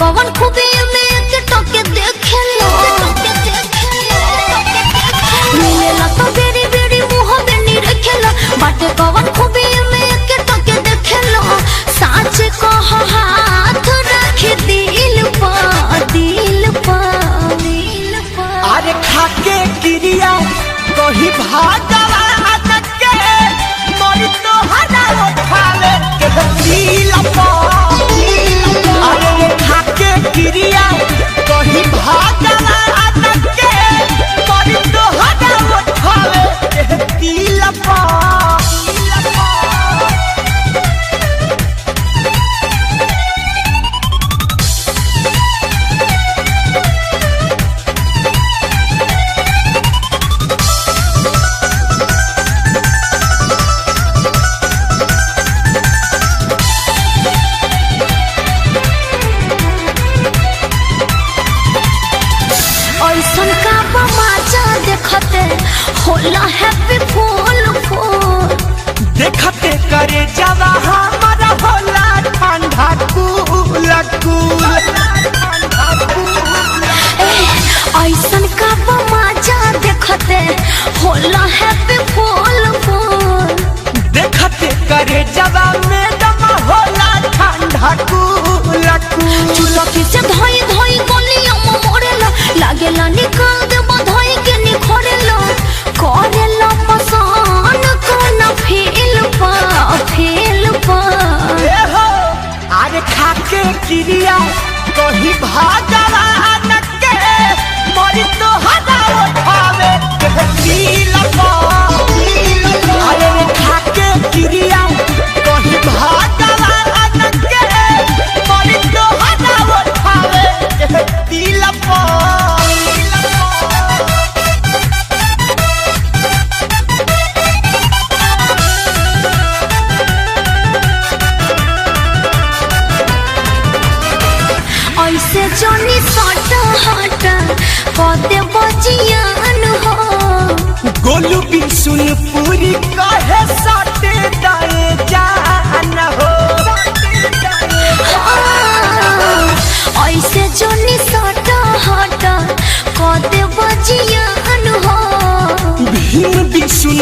कवन खूबी में के टके देखेला मिलेला तो बेरी बेरी मुंह में नी रखेला बाटे कवन खूबी में के टके देखेला साच कह हाथ रख दिल पा अरे खाके गिरिया कही भागवा के मरी तो हरा उठावे के दिल पा अरे खाके गिरिया कही भागवा के मरी तो हरा उठावे के दिल पा ऐसन का बमाचा देखते होला हैप्पी फूल फूल देखते करे जावा हमारा होला ठंडा कूल कूल ऐसन का बमाचा देखते होला हैप्पी फूल फूल देखते करे जावा मैडम होला ठंडा कूल कूल चुलकी से धोई धोई गलिया में मोरेला लागेला निकाल दे बधाई के निखोरेला करेला पसान कोना फील पा ए हो अरे खाके गिरिया कहीं भागवा के मरी तो हरा उठावे के दिल पा अरे खाके गिरिया कहीं भागवा के मरी तो हरा उठावे के दिल पा ऐसे जोनी सट हट कते बजियान हो गोलू भी सुन पूरी कहे साटे दाए जान हो ऐसे जोनी सट हट कते बजियान हो भीम भी सुन